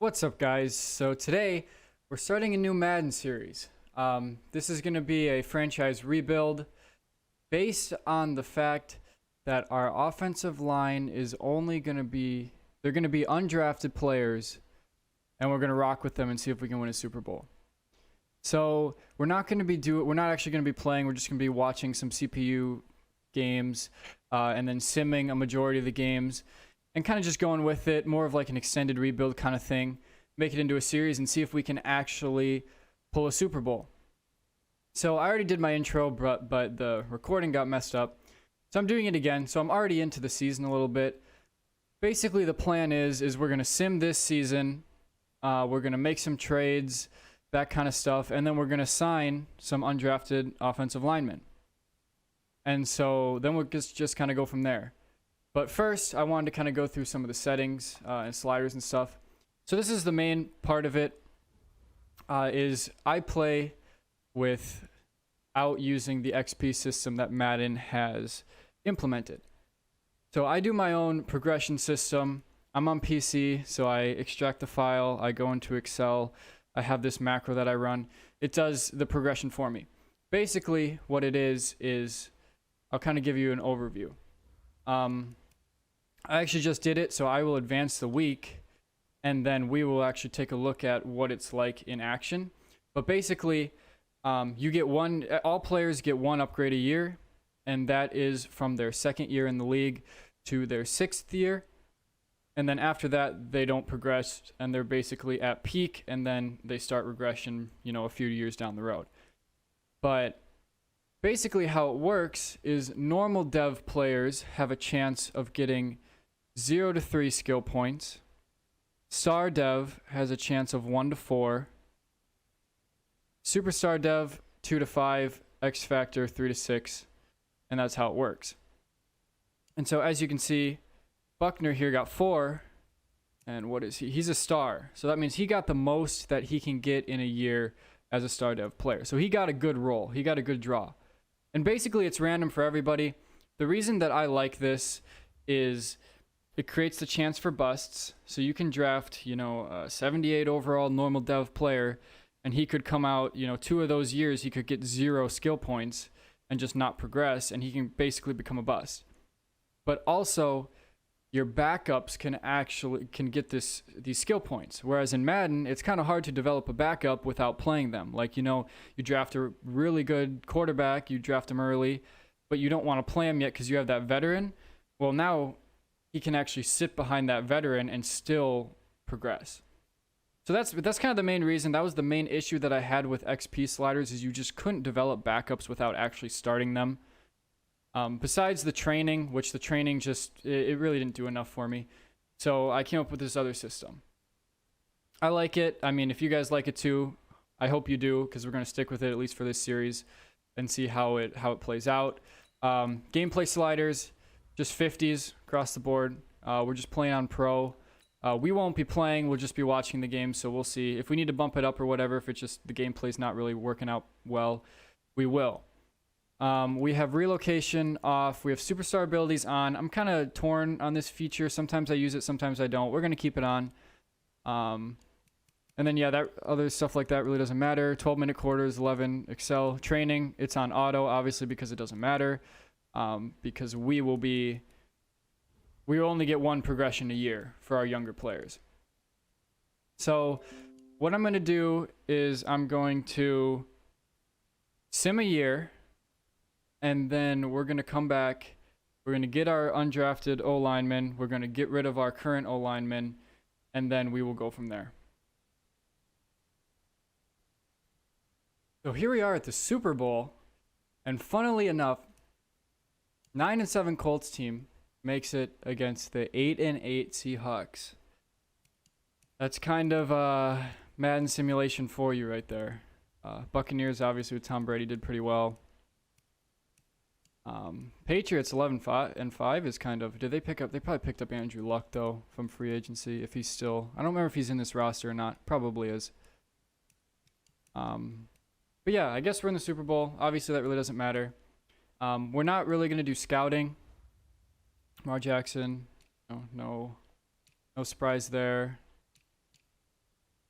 What's up, guys? So today we're starting a new Madden series. This is going to be a franchise rebuild based on the fact that our offensive line is only going to be, they're going to be undrafted players, and we're going to rock with them and see if we can win a Super Bowl. So we're not actually going to be playing. We're just going to be watching some CPU games and then simming a majority of the games and kind of just going with it, more of like an extended rebuild kind of thing, make it into a series and see if we can actually pull a Super Bowl. So I already did my intro, but the recording got messed up. So I'm doing it again. So I'm already into the season a little bit. Basically, the plan is we're going to sim this season. We're going to make some trades, that kind of stuff. And then we're going to sign some undrafted offensive linemen. And so then we'll just kind of go from there. But first, I wanted to kind of go through some of the settings and sliders and stuff. So this is the main part of it, is I play without using the XP system that Madden has implemented. So I do my own progression system. I'm on PC, so I extract the file. I go into Excel. I have this macro that I run. It does the progression for me. Basically, what it is I'll kind of give you an overview. I actually just did it, so I will advance the week, and then we will actually take a look at what it's like in action. But basically, you get all players get one upgrade a year, and that is from their second year in the league to their 6th year. And then after that, they don't progress, and they're basically at peak, and then they start regression, a few years down the road. But basically how it works is normal dev players have a chance of getting 0 to 3 skill points. Star dev has a chance of 1 to 4. Superstar dev 2 to 5. X Factor 3 to 6. And that's how it works. And so as you can see, Buckner here got 4. And what is he? He's a star. So that means he got the most that he can get in a year as a star dev player. So he got a good roll. He got a good draw. And basically it's random for everybody. The reason that I like this is it creates the chance for busts. So you can draft, a 78 overall normal dev player, and he could come out, 2 of those years he could get 0 skill points and just not progress, and he can basically become a bust. But also, your backups can get these skill points. Whereas in Madden, it's kind of hard to develop a backup without playing them. Like, you draft a really good quarterback, you draft him early, but you don't want to play him yet because you have that veteran. Well, now he can actually sit behind that veteran and still progress. So that's kind of the main reason. That was the main issue that I had with XP sliders, is you just couldn't develop backups without actually starting them. Besides the training, which the training it really didn't do enough for me. So I came up with this other system. I like it. I mean, if you guys like it too, I hope you do, because we're going to stick with it at least for this series and see how it plays out. Gameplay sliders, just 50s across the board. We're just playing on pro. We won't be playing. We'll just be watching the game, so we'll see. If we need to bump it up or whatever, if it's just the gameplay's not really working out well, we will. We have relocation off. We have superstar abilities on. I'm kind of torn on this feature. Sometimes I use it, sometimes I don't. We're going to keep it on. And then, yeah, that other stuff like that really doesn't matter. 12-minute quarters, 11 Excel training. It's on auto, obviously, because it doesn't matter. Because we will only get 1 progression a year for our younger players. So what I'm going to do is I'm going to sim a year, and then we're going to come back. We're going to get our undrafted O-lineman. We're going to get rid of our current O-lineman, and then we will go from there. So here we are at the Super Bowl, and funnily enough, 9-7 Colts team makes it against the 8-8 Seahawks. That's kind of a Madden simulation for you right there. Buccaneers, obviously, with Tom Brady, did pretty well. Patriots 11-5 is kind of, they probably picked up Andrew Luck though from free agency, if he's still, I don't remember if he's in this roster or not. Probably is. But yeah, I guess we're in the Super Bowl. Obviously that really doesn't matter. We're not really going to do scouting. Lamar Jackson, no surprise there.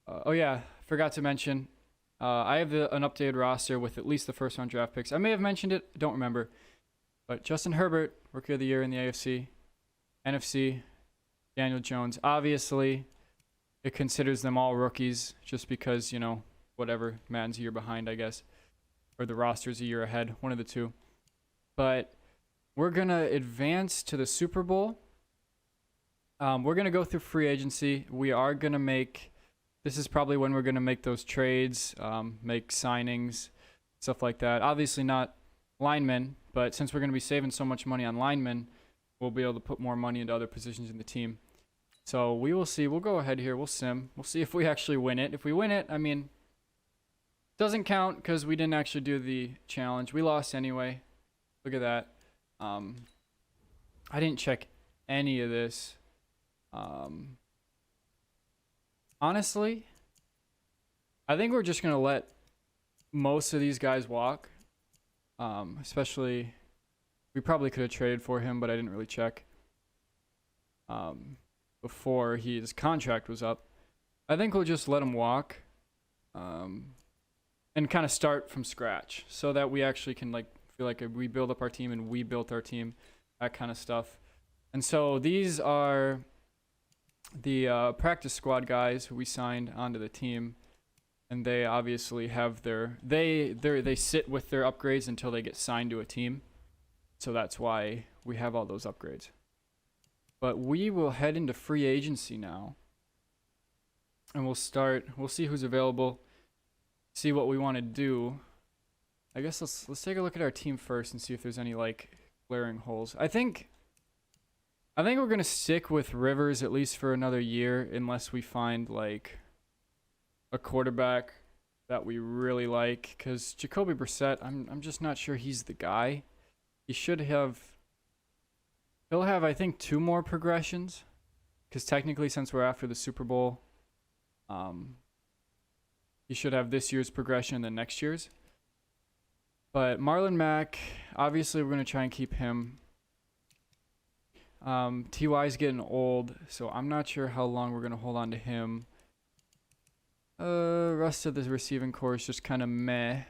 Oh yeah, forgot to mention. I have an updated roster with at least the first round draft picks. I may have mentioned it, don't remember. But Justin Herbert, Rookie of the Year in the AFC. NFC, Daniel Jones. Obviously, it considers them all rookies just because, you know, whatever, Madden's a year behind, I guess. Or the roster's a year ahead, one of the two. But we're going to advance to the Super Bowl. We're going to go through free agency. We are going to make, this is probably when we're going to make those trades, make signings, stuff like that. Obviously not linemen, but since we're going to be saving so much money on linemen, we'll be able to put more money into other positions in the team. So we will see. We'll go ahead here. We'll sim. We'll see if we actually win it. If we win it, I mean, doesn't count because we didn't actually do the challenge. We lost anyway. Look at that. I didn't check any of this. Honestly, I think we're just going to let most of these guys walk. Especially, we probably could have traded for him, but I didn't really check before his contract was up. I think we'll just let him walk and kind of start from scratch so that we actually can like feel like we build up our team and we built our team, that kind of stuff. And so these are the practice squad guys who we signed onto the team. And they obviously have they sit with their upgrades until they get signed to a team. So that's why we have all those upgrades. But we will head into free agency now. And we'll see who's available, see what we want to do. I guess let's take a look at our team first and see if there's any like glaring holes. I think we're going to stick with Rivers at least for another year unless we find like a quarterback that we really like, because Jacoby Brissett, I'm just not sure he's the guy. He'll have I think 2 more progressions, because technically since we're after the Super Bowl, he should have this year's progression and then next year's. But Marlon Mack, obviously we're going to try and keep him. TY's getting old, so I'm not sure how long we're going to hold on to him. Rest of the receiving core is just kind of meh.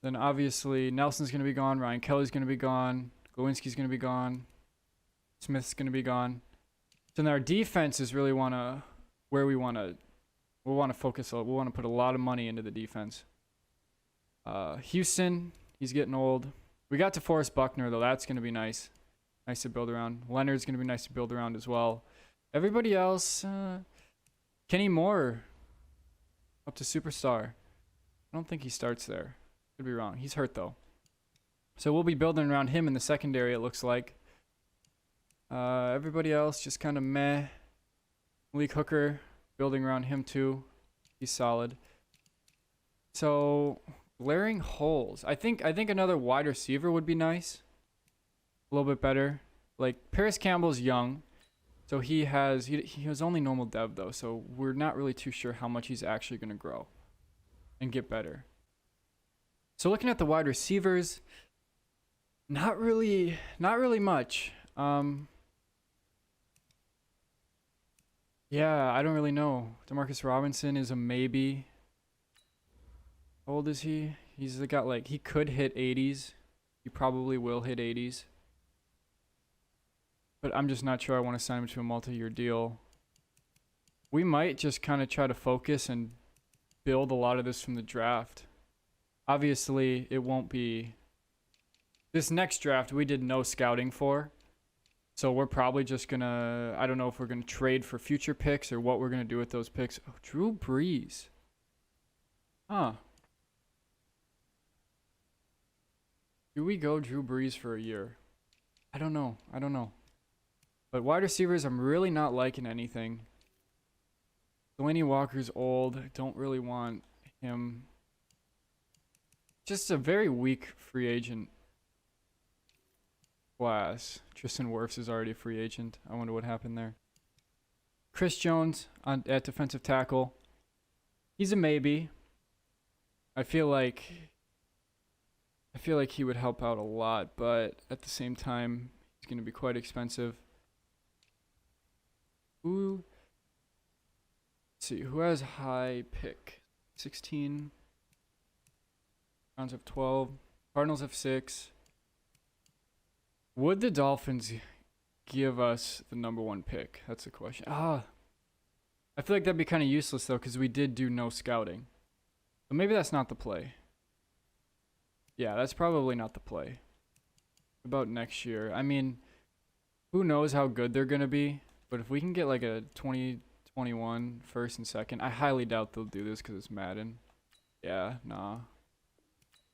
Then obviously Nelson's going to be gone. Ryan Kelly's going to be gone. Glowinski's going to be gone. Smith's going to be gone. So then our defense is really where we want to focus. We want to put a lot of money into the defense. Houston, he's getting old. We got DeForest Buckner though. That's going to be nice. Nice to build around. Leonard's going to be nice to build around as well. Everybody else, Kenny Moore, up to superstar. I don't think he starts there. Could be wrong. He's hurt though. So we'll be building around him in the secondary, it looks like. Everybody else just kind of meh. Malik Hooker, building around him too. He's solid. So glaring holes. I think another wide receiver would be nice. A little bit better. Like Paris Campbell's young. So he has only normal dev though, so we're not really too sure how much he's actually going to grow and get better. So looking at the wide receivers, not really much. Yeah, I don't really know. Demarcus Robinson is a maybe. How old is he? He's got like, he could hit 80s. He probably will hit 80s. But I'm just not sure I want to sign him to a multi-year deal. We might just kind of try to focus and build a lot of this from the draft. Obviously, it won't be... This next draft, we did no scouting for. So we're probably just going to... I don't know if we're going to trade for future picks or what we're going to do with those picks. Oh, Drew Brees. Huh. Do we go Drew Brees for a year? I don't know. But wide receivers, I'm really not liking anything. Delaney Walker's old. Don't really want him. Just a very weak free agent class. Tristan Wirfs is already a free agent. I wonder what happened there. Chris Jones at defensive tackle. He's a maybe. I feel like he would help out a lot, but at the same time, he's going to be quite expensive. Ooh. Let's see, who has high pick? 16. Browns have 12. Cardinals have 6. Would the Dolphins give us the #1 pick? That's the question. I feel like that'd be kind of useless though, because we did do no scouting. But maybe that's not the play. Yeah, that's probably not the play. About next year. I mean, who knows how good they're going to be. But if we can get like a 2021 first and second, I highly doubt they'll do this because it's Madden. Yeah, nah.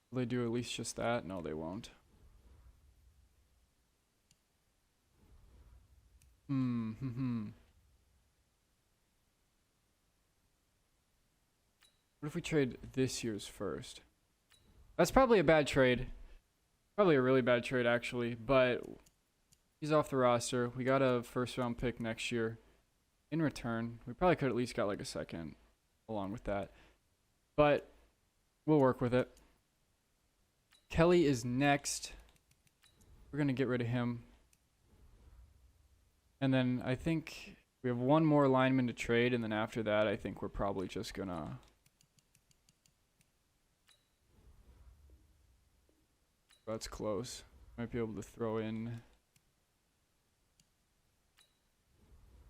Will they do at least just that? No, they won't. What if we trade this year's first? That's probably a bad trade. Probably a really bad trade, actually. But he's off the roster. We got a first-round pick next year. In return, we probably could at least got like a second along with that. But we'll work with it. Kelly is next. We're going to get rid of him. And then I think we have one more lineman to trade. And then after that, I think we're probably just going to... That's close. Might be able to throw in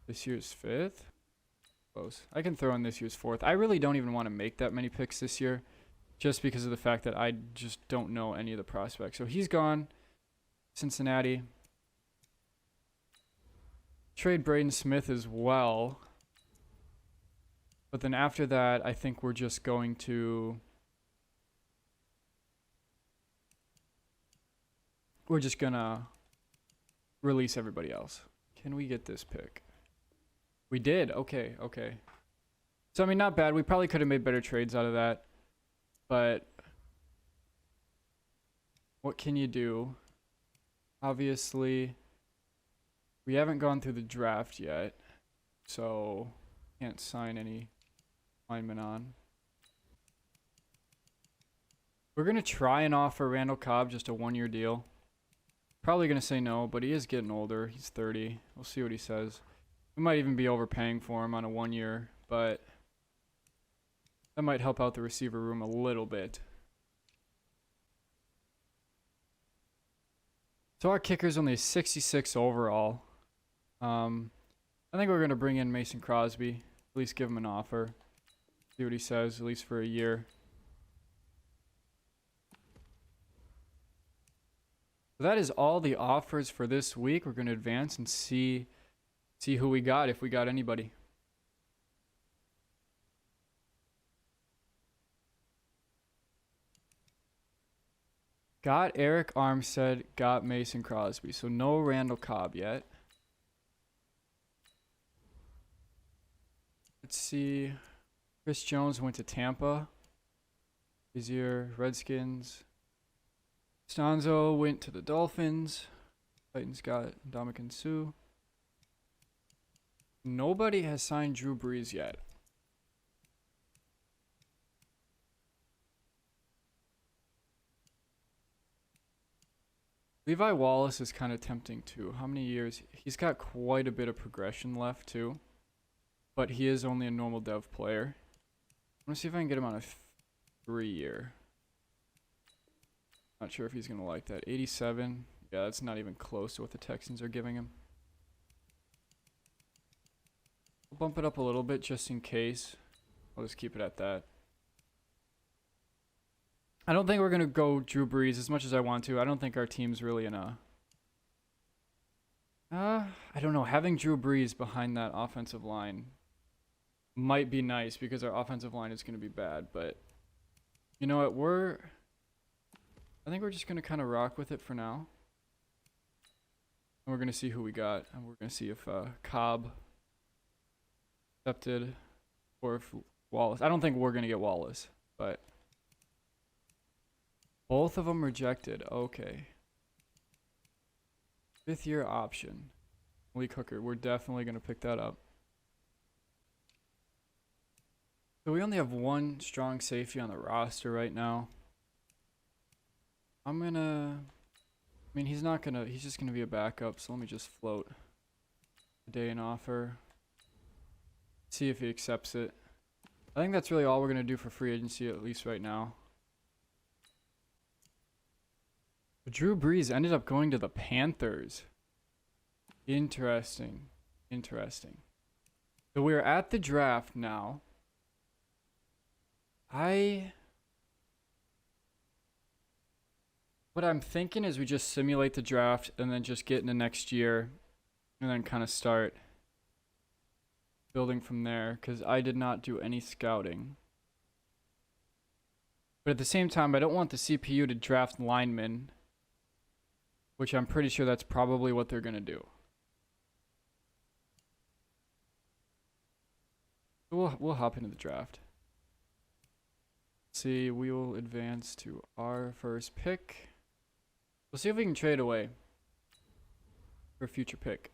this year's 5th. Close. I can throw in this year's 4th. I really don't even want to make that many picks this year, just because of the fact that I just don't know any of the prospects. So he's gone. Cincinnati. Trade Braden Smith as well. But then after that, I think we're just going to... We're just gonna release everybody else. Can we get this pick? We did. Okay, okay. So, I mean, not bad. We probably could have made better trades out of that. But what can you do? Obviously, we haven't gone through the draft yet. So, can't sign any linemen on. We're going to try and offer Randall Cobb just a 1-year deal. Probably going to say no, but he is getting older. He's 30. We'll see what he says. We might even be overpaying for him on a 1-year, but that might help out the receiver room a little bit. So our kicker's only a 66 overall. I think we're going to bring in Mason Crosby. At least give him an offer. See what he says, at least for a year. So that is all the offers for this week. We're going to advance and see who we got, if we got anybody. Got Eric Armstead, got Mason Crosby. So no Randall Cobb yet. Let's see. Chris Jones went to Tampa. Easier Redskins. Stanzo went to the Dolphins. Titans got Ndamukong Suh. Nobody has signed Drew Brees yet. Levi Wallace is kind of tempting too. How many years? He's got quite a bit of progression left too. But he is only a normal dev player. I want to see if I can get him on a 3-year. Not sure if he's going to like that. 87. Yeah, that's not even close to what the Texans are giving him. I'll bump it up a little bit just in case. I'll just keep it at that. I don't think we're going to go Drew Brees as much as I want to. I don't think our team's really in a... I don't know. Having Drew Brees behind that offensive line might be nice because our offensive line is going to be bad. But you know what? I think we're just going to kind of rock with it for now. And we're going to see who we got. And we're going to see if Cobb accepted or if Wallace. I don't think we're going to get Wallace, but both of them rejected. Okay. 5th-year option. Lee Hooker. We're definitely going to pick that up. So we only have one strong safety on the roster right now. I'm gonna... I mean, he's not gonna... He's just gonna be a backup, so let me just float a day and offer. See if he accepts it. I think that's really all we're going to do for free agency, at least right now. But Drew Brees ended up going to the Panthers. Interesting. Interesting. So we're at the draft now. What I'm thinking is we just simulate the draft and then just get into next year and then kind of start building from there, because I did not do any scouting. But at the same time, I don't want the CPU to draft linemen, which I'm pretty sure that's probably what they're going to do. We'll hop into the draft. See, we will advance to our first pick. We'll see if we can trade away for a future pick.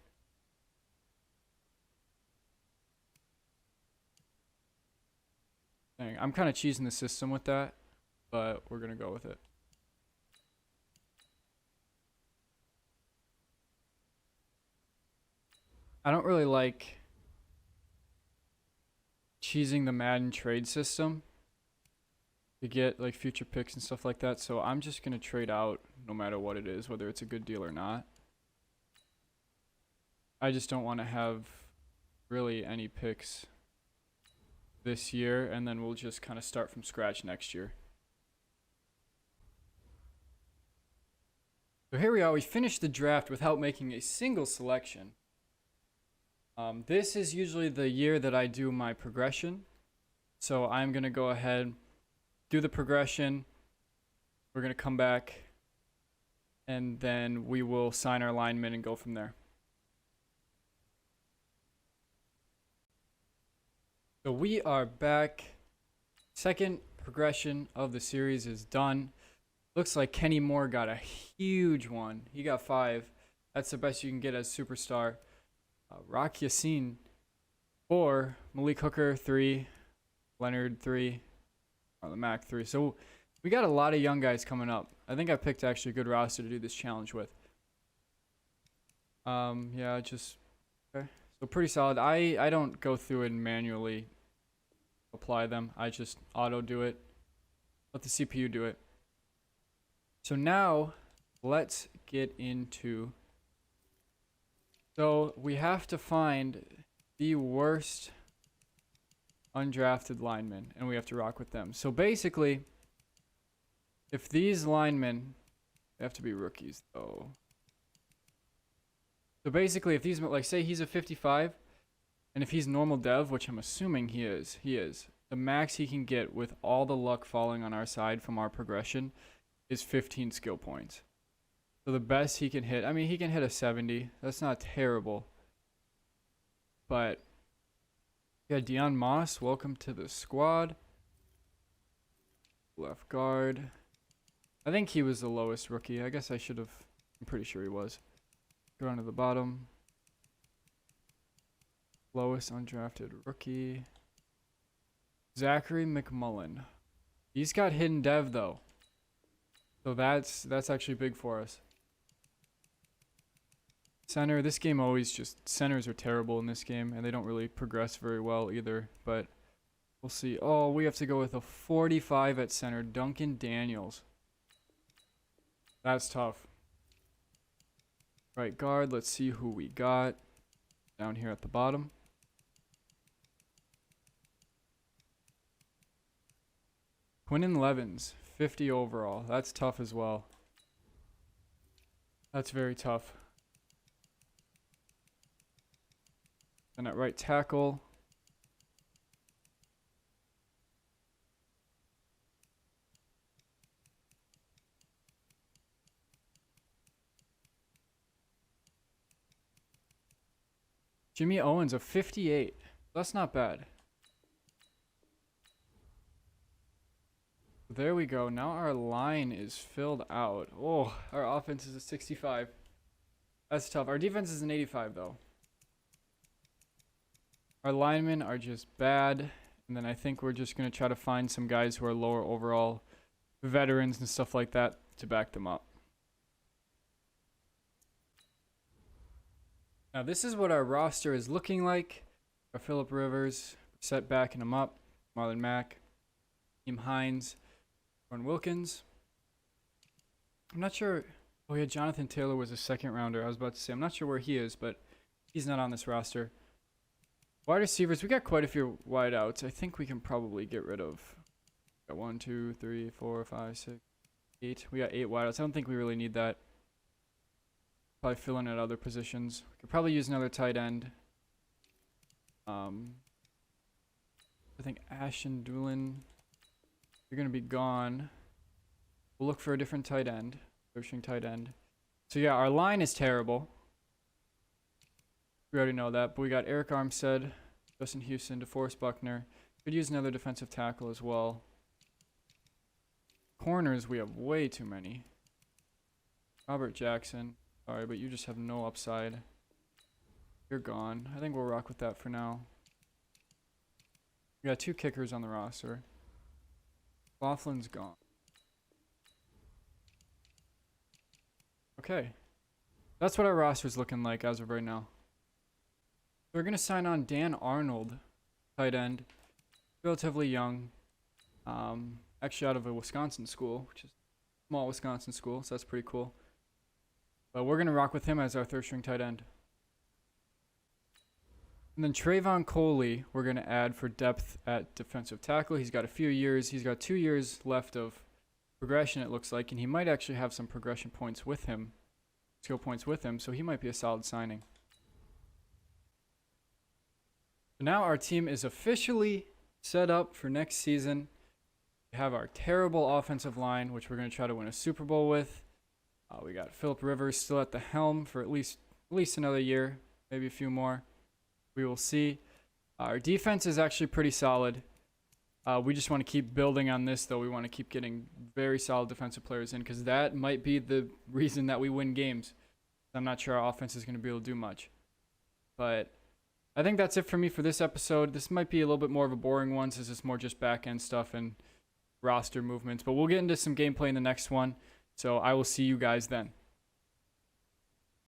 Dang, I'm kind of cheesing the system with that, but we're going to go with it. I don't really like cheesing the Madden trade system to get like future picks and stuff like that, so I'm just going to trade out no matter what it is, whether it's a good deal or not. I just don't want to have really any picks this year, and then we'll just kind of start from scratch next year. So here we are. We finished the draft without making a single selection. This is usually the year that I do my progression. So I'm going to go ahead, do the progression. We're going to come back, and then we will sign our linemen and go from there. So we are back. Second progression of the series is done. Looks like Kenny Moore got a huge one. He got 5. That's the best you can get as superstar. Rock Yassin 4, Malik Hooker 3, Leonard 3, Marlon Mack 3. So we got a lot of young guys coming up. I think I picked actually a good roster to do this challenge with. Yeah, just okay. So pretty solid. I don't go through and manually apply them. I just auto do it. Let the CPU do it. So now let's get into. So we have to find the worst undrafted linemen, and we have to rock with them. So basically, if these linemen, they have to be rookies though. So basically, if these, like say he's a 55, and if he's normal dev, which I'm assuming he is, the max he can get with all the luck falling on our side from our progression is 15 skill points. So the best he can hit, I mean, he can hit a 70. That's not terrible. But, yeah, Deion Moss, welcome to the squad. Left guard. I think he was the lowest rookie. I guess I should have, I'm pretty sure he was. Go down to the bottom. Lowest undrafted rookie. Zachary McMullen. He's got hidden dev, though. So that's actually big for us. Center, this game always just, centers are terrible in this game, and they don't really progress very well either, but we'll see. Oh, we have to go with a 45 at center, Duncan Daniels. That's tough. Right guard, let's see who we got down here at the bottom. Quinnen Levins, 50 overall. That's tough as well. That's very tough. And at right tackle, Jimmy Owens, a 58. That's not bad. There we go. Now our line is filled out. Oh, our offense is a 65. That's tough. Our defense is an 85, though. Our linemen are just bad. And then I think we're just going to try to find some guys who are lower overall, veterans and stuff like that, to back them up. Now, this is what our roster is looking like. Got Phillip Rivers, set backing him up. Marlon Mack, Team Hines, Ron Wilkins. I'm not sure. Oh yeah, Jonathan Taylor was a second rounder. I was about to say, I'm not sure where he is, but he's not on this roster. Wide receivers, we got quite a few wideouts. I think we can probably get rid of. Got 1, 2, 3, 4, 5, 6, 8. We got 8 wideouts. I don't think we really need that. Probably fill in at other positions. We could probably use another tight end. I think Ashton Doolin, you're going to be gone. We'll look for a different tight end. Third-string tight end. So yeah, our line is terrible. We already know that. But we got Eric Armstead, Justin Houston, DeForest Buckner. Could use another defensive tackle as well. Corners, we have way too many. Robert Jackson. Sorry, but you just have no upside. You're gone. I think we'll rock with that for now. We got 2 kickers on the roster. Laughlin's gone. Okay. That's what our roster's looking like as of right now. We're going to sign on Dan Arnold, tight end. Relatively young. Actually out of a Wisconsin school, which is a small Wisconsin school, so that's pretty cool. But we're going to rock with him as our third-string tight end. And then Trayvon Coley, we're going to add for depth at defensive tackle. He's got a few years. He's got 2 years left of progression, it looks like. And he might actually have some progression points with him, skill points with him. So he might be a solid signing. So now our team is officially set up for next season. We have our terrible offensive line, which we're going to try to win a Super Bowl with. We got Phillip Rivers still at the helm for at least another year, maybe a few more. We will see. Our defense is actually pretty solid. We just want to keep building on this, though. We want to keep getting very solid defensive players in because that might be the reason that we win games. I'm not sure our offense is going to be able to do much. But I think that's it for me for this episode. This might be a little bit more of a boring one since it's more just back-end stuff and roster movements. But we'll get into some gameplay in the next one. So I will see you guys then.